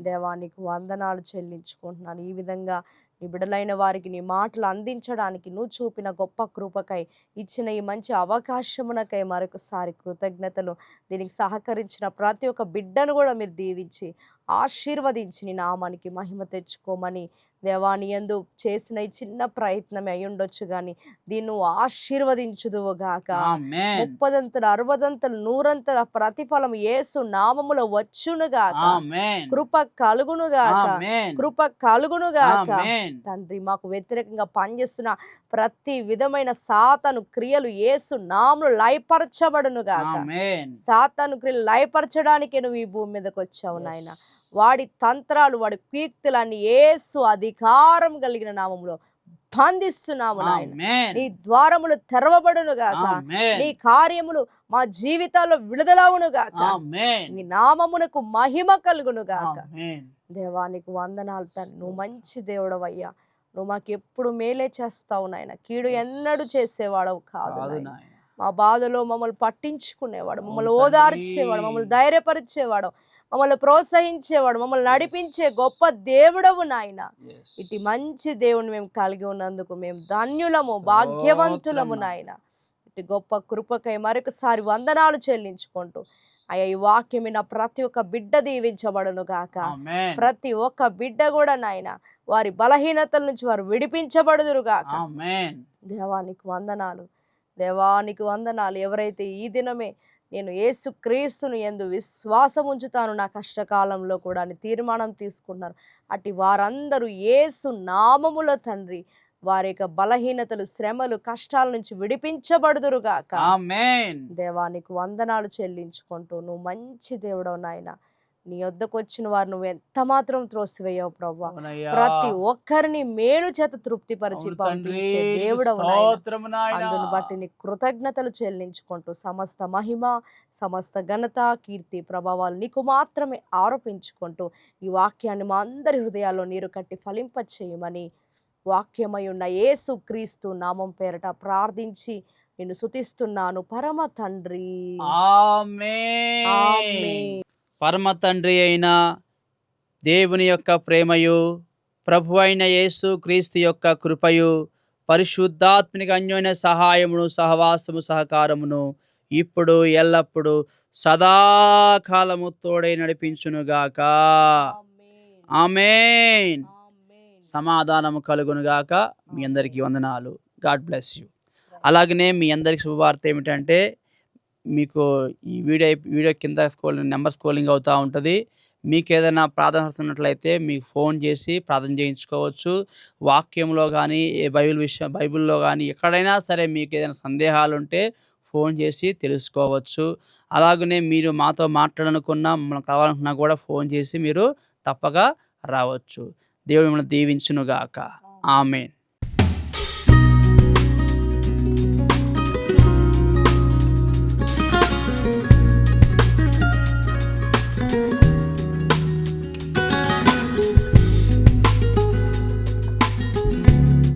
దేవానికి వందనాలు చెల్లించుకుంటున్నాను. ఈ విధంగా నీ బిడ్డలైన వారికి నీ మాటలు అందించడానికి నువ్వు చూపిన గొప్ప కృపకై, ఇచ్చిన ఈ మంచి అవకాశమునకై మరొకసారి కృతజ్ఞతలు. దీనికి సహకరించిన ప్రతి ఒక్క బిడ్డను కూడా మీరు దీవించి ఆశీర్వదించి నీ నామానికి మహిమ తెచ్చుకోమని దేవాని యందు చేసిన ఈ చిన్న ప్రయత్నమే అయి ఉండొచ్చు కానీ దీన్ని నువ్వు ఆశీర్వదించుదువుగాక. 30 60 100 ప్రతిఫలం యేసు నామములో వచ్చునుగాక. కృప కలుగునుగాక, కృప కలుగునుగాక. తండ్రి, మాకు వ్యతిరేకంగా పనిచేస్తున్న ప్రతి విధమైన సాతాను క్రియలు యేసు నామములో లయపరచబడునుగాక. సాతాను క్రియలు లయపరచడానికే నువ్వు ఈ భూమి మీదకి వచ్చావు నాయన. వాడి తంత్రాలు, వాడి కీర్తులన్నీ యేసు అధికారం కలిగిన నామములో బంధిస్తున్నాము నాయన. నీ ద్వారములు తెరవబడునుగాక, నీ కార్యములు మా జీవితాల్లో విడుదలవునుగాక, నీ నామమునకు మహిమ కలుగునుగాక. దేవానికి వందనాలు తండ్రి. నువ్వు మంచి దేవుడవయ్యా. నువ్వు మాకు ఎప్పుడు మేలే చేస్తావు నాయన. కీడు ఎన్నడూ చేసేవాడవు కాదు నాయన. మా బాధలో మమ్మల్ని పట్టించుకునేవాడు, మమ్మల్ని ఓదార్చేవాడు, మమ్మల్ని ధైర్యపరిచేవాడు, మమ్మల్ని ప్రోత్సహించేవాడు, మమ్మల్ని నడిపించే గొప్ప దేవుడవు నాయన. ఇటు మంచి దేవుని మేము కలిగి ఉన్నందుకు మేము ధన్యులము, భాగ్యవంతులము నాయన. ఇటు గొప్ప కృపకై మరొకసారి వందనాలు చెల్లించుకుంటూ అయ్యా, ఈ వాక్యం నా ప్రతి ఒక్క బిడ్డ దీవించబడును గాక. ప్రతి ఒక్క బిడ్డ కూడా నాయన వారి బలహీనతల నుంచి వారు విడిపించబడుదురు గాక. దేవానికి వందనాలు, దేవానికి వందనాలు. ఎవరైతే ఈ దినమే నేను యేసుక్రీస్తును యందు విశ్వాసం ఉంచుతాను నా కష్టకాలంలో కూడా అని తీర్మానం తీసుకున్నారు, అటు వారందరూ యేసు నామములో తండ్రి వారి యొక్క బలహీనతలు, శ్రమలు, కష్టాల నుంచి విడిపించబడుదురుగాక. దేవానికి వందనాలు చెల్లించుకుంటూ నువ్వు మంచి దేవుడవు నాయన. నీ వద్దకు వచ్చిన వారు నువ్వు ఎంత మాత్రం త్రోసివేయవు ప్రభువా. ప్రతి ఒక్కరిని మేలు చేత తృప్తిపరిచి పంపించే దేవుడవు నాయన. అందుని బట్టి నీ కృతజ్ఞతలు చెల్లించుకుంటూ సమస్త మహిమ, సమస్త ఘనత, కీర్తి, ప్రభావాలు నీకు మాత్రమే ఆరోపించుకుంటూ ఈ వాక్యాన్ని మా అందరి హృదయాల్లో నీరు కట్టి ఫలింప చేయమని వాక్యమై ఉన్న యేసు క్రీస్తు నామం పేరట ప్రార్థించి నిన్ను స్తుతిస్తున్నాను పరమ తండ్రి. ఆమేన్. పరమ తండ్రి అయిన దేవుని యొక్క ప్రేమయు, ప్రభు అయిన యేసు క్రీస్తు యొక్క కృపయు, పరిశుద్ధాత్మనిక అన్యోన్య సహాయమును, సహవాసము, సహకారమును ఇప్పుడు ఎల్లప్పుడు సదాకాలము తోడై నడిపించునుగాక. ఆమేన్. సమాధానము కలుగునుగాక. మీ అందరికీ వందనాలు. God bless you. అలాగనే మీ అందరికి శుభవార్త ఏమిటంటే మీకు ఈ వీడియో కింద నెంబర్ స్క్రోలింగ్ అవుతూ ఉంటుంది. మీకు ఏదైనా ప్రార్థన ఉన్నట్లయితే మీకు ఫోన్ చేసి ప్రార్థన చేయించుకోవచ్చు. వాక్యంలో కానీ బైబిల్లో కానీ ఎక్కడైనా సరే మీకు ఏదైనా సందేహాలు ఉంటే ఫోన్ చేసి తెలుసుకోవచ్చు. అలాగనే మీరు మాతో మాట్లాడాలనుకున్నా, మమ్మల్ని కలవాలనుకున్నా కూడా ఫోన్ చేసి మీరు తప్పక రావచ్చు. దేవుడు మిమ్మల్ని దీవించునుగాక. ఆమేన్.